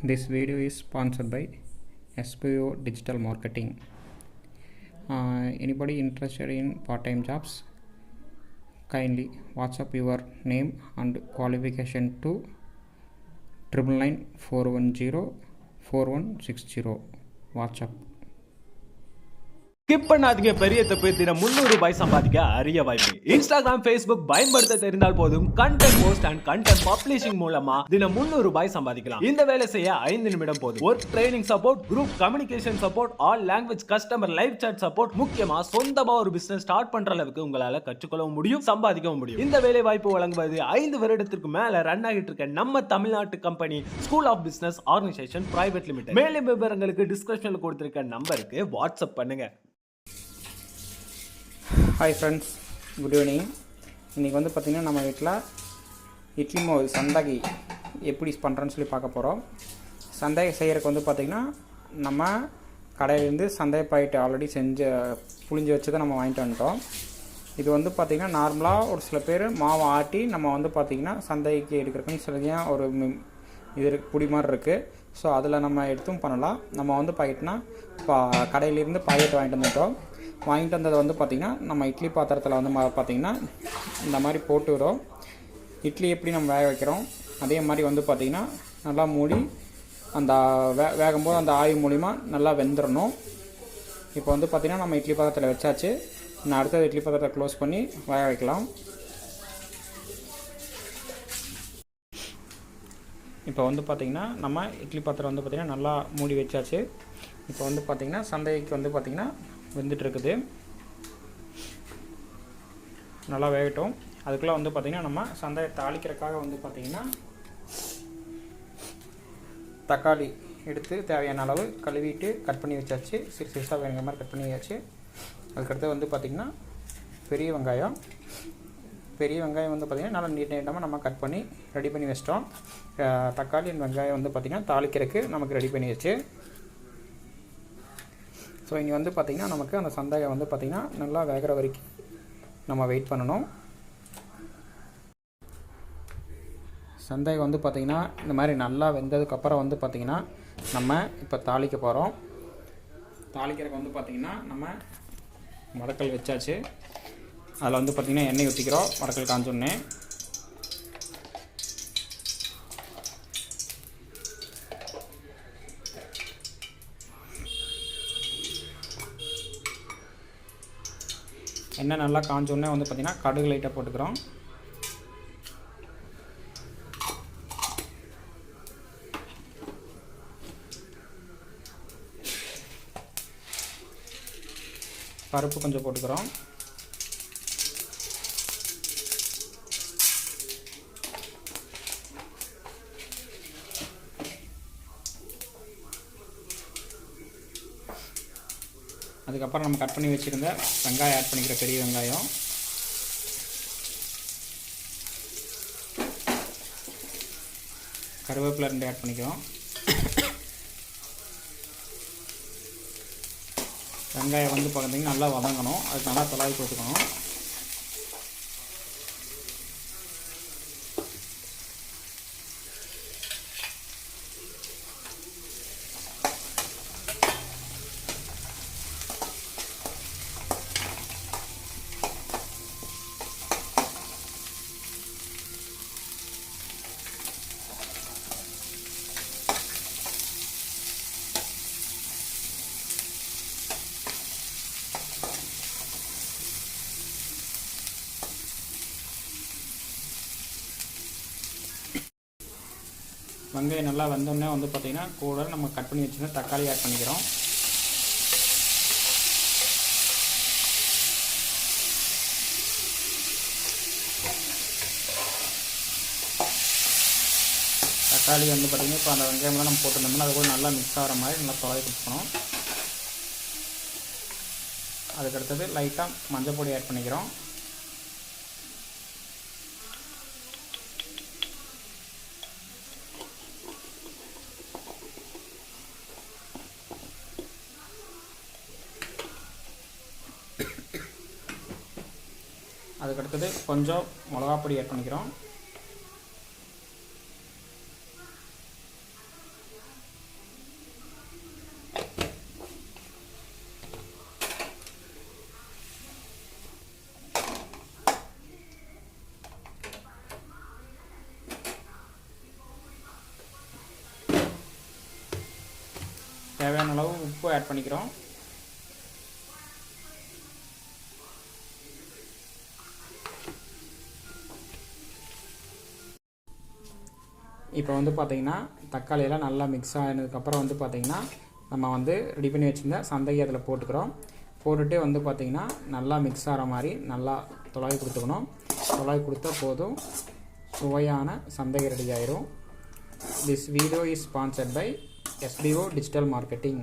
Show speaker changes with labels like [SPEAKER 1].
[SPEAKER 1] This video is sponsored by SPO Digital Marketing. Anybody interested in part-time jobs? Kindly WhatsApp your name and qualification to 999-410-4160. WhatsApp.
[SPEAKER 2] Skip பண்ணாதீங்க. பெரிய தப்பு. தினம் 300 ரூபாய் சம்பாதிக்க அரிய வாய்ப்பு. இன்ஸ்டாகிராம், ஃபேஸ்புக் பயன்படுத்த தெரிந்தால் போதும் content post and content publishing மூலமா தினம் 300 ரூபாய் சம்பாதிக்கலாம். இந்த வேலை செய்ய 5 நிமிடம் போதும். Work training support, group communication support, all language customer live chat support, முக்கியமா சொந்தமா ஒரு பிசினஸ் ஸ்டார்ட் பண்ற அளவுக்கு உங்களால கற்றுக்கொள்ளவும் முடியும், சம்பாதிக்கவும் முடியும். இந்த வேலை வாய்ப்பு வழங்குவது 5 வருடத்திற்கு மேல ரன் ஆகிட்டு இருக்க நம்ம தமிழ்நாட்டு company school of business organisation private limited. மேலும் விவரங்களுக்கு டிஸ்கிரிப்ஷன்ல கொடுத்திருக்க நம்பருக்கு வாட்ஸ்அப் பண்ணுங்க.
[SPEAKER 1] Hi friends, good evening. இன்றைக்கி பார்த்திங்கன்னா நம்ம வீட்டில் இட்லி மாவு சந்தாகி எப்படி பண்ணுறோன்னு சொல்லி பார்க்க போகிறோம். சந்தாகி செய்கிறதுக்கு பார்த்திங்கன்னா நம்ம கடையிலேருந்து சந்தாகி பாக்கெட் ஆல்ரெடி புளிஞ்சு வச்சு தான் நம்ம வாங்கிட்டு வந்துட்டோம். இது பார்த்திங்கன்னா நார்மலாக ஒரு சில பேர் மாவை ஆட்டி நம்ம பார்த்திங்கன்னா சந்தாகிக்கு எடுக்கிறதுக்குன்னு சொல்லியாக ஒரு இது புடி மாதிரி இருக்குது. ஸோ அதில் நம்ம எடுத்தும் பண்ணலாம். நம்ம பாக்கெட்னா இப்போ கடையிலேருந்து பாக்கெட் வாங்கிட்டு வந்துட்டோம். வாங்கிட்டு வந்ததை பார்த்திங்கன்னா நம்ம இட்லி பாத்திரத்தில் பார்த்திங்கன்னா இந்த மாதிரி போட்டுக்கிறோம். இட்லி எப்படி நம்ம வேக வைக்கிறோம் அதே மாதிரி பார்த்திங்கன்னா நல்லா மூடி அந்த வேகும்போது அந்த ஆய்வு மூலிமா நல்லா வெந்துடணும். இப்போ பார்த்திங்கன்னா நம்ம இட்லி பாத்திரத்தில் வச்சாச்சு. நான் அடுத்தது இட்லி பாத்திரத்தை க்ளோஸ் பண்ணி வேக வைக்கலாம். இப்போ பார்த்திங்கன்னா நம்ம இட்லி பாத்திரம் பார்த்திங்கன்னா நல்லா மூடி வச்சாச்சு. இப்போ பார்த்திங்கன்னா சந்தைக்கு பார்த்திங்கன்னா வெந்துட்டுருக்குது. நல்லா வேகட்டும். அதுக்குள்ளே பார்த்திங்கன்னா நம்ம சந்தையை தாளிக்கிறதுக்காக பார்த்திங்கன்னா தக்காளி எடுத்து தேவையான அளவு கழுவிட்டு கட் பண்ணி வச்சாச்சு. சிறுசாக வேணுங்கிற மாதிரி கட் பண்ணி வச்சாச்சு. அதுக்கடுத்து பார்த்திங்கன்னா பெரிய வெங்காயம் பார்த்திங்கன்னா நல்லா நீட்டமாக நம்ம கட் பண்ணி ரெடி பண்ணி வச்சிட்டோம். தக்காளி அண்ட் வெங்காயம் பார்த்திங்கன்னா தாளிக்கிறதுக்கு நமக்கு ரெடி பண்ணி வச்சு. ஸோ இங்கே பார்த்திங்கன்னா நமக்கு அந்த சந்தாகம் பார்த்திங்கன்னா நல்லா வேகிற வரைக்கும் நம்ம வெயிட் பண்ணணும். சந்தாகம் பார்த்திங்கன்னா இந்த மாதிரி நல்லா வெந்ததுக்கப்புறம் பார்த்திங்கன்னா நம்ம இப்போ தாளிக்க போகிறோம். தாளிக்கிறதுக்கு பார்த்திங்கன்னா நம்ம வடக்கல் வச்சாச்சு. அதில் பார்த்திங்கன்னா எண்ணெய் ஊற்றிக்கிறோம். வடக்கல் காஞ்சோடனே எண்ணெய் நல்லா காஞ்சோடனே பார்த்திங்கன்னா கடுகு லைட்டாக போட்டுக்கிறோம். பருப்பு கொஞ்சம் போட்டுக்கிறோம். அதுக்கப்புறம் நம்ம கட் பண்ணி வச்சுருந்த வெங்காயம் ஆட் பண்ணிக்கிற பெரிய வெங்காயம், கருவேப்பிலை 2 ஆட் பண்ணிக்கிறோம். வெங்காயம் பார்த்திங்கன்னா நல்லா வதங்கணும். அதுக்கு நல்லா தொலாவி போட்டுக்கணும். வெங்காயம் நல்லா வந்தோடனே பார்த்திங்கன்னா கூட நம்ம கட் பண்ணி வச்சுருந்த தக்காளி ஆட் பண்ணிக்கிறோம். தக்காளி பார்த்திங்கன்னா இப்போ அந்த வெங்காயம்லாம் நம்ம போட்டிருந்தோம்னா அது கூட நல்லா மிக்ஸ் ஆகிற மாதிரி நல்லா தொலை கொடுக்கணும். அதுக்கடுத்தது லைட்டாக மஞ்சள் பொடி ஆட் பண்ணிக்கிறோம். அதுக்கடுத்தது கொஞ்சம் மிளகா பொடி ஆட் பண்ணிக்கிறோம். தேவையான அளவு உப்பு ஆட் பண்ணிக்கிறோம். இப்போ வந்து பார்த்திங்கன்னா தக்காளியெல்லாம் நல்லா மிக்ஸ் ஆனதுக்கப்புறம் வந்து பார்த்திங்கன்னா நம்ம வந்து ரெடி பண்ணி வச்சுருந்த சந்தகி அதில் போட்டுக்கிறோம். போட்டுட்டு வந்து பார்த்திங்கன்னா நல்லா மிக்ஸ் ஆகிற மாதிரி நல்லா துளாவி கொடுத்துக்கணும். துளாவி கொடுத்தா போதும், சுவையான சந்தகி ரெடி ஆயிரும். This video is sponsored by SBO digital marketing.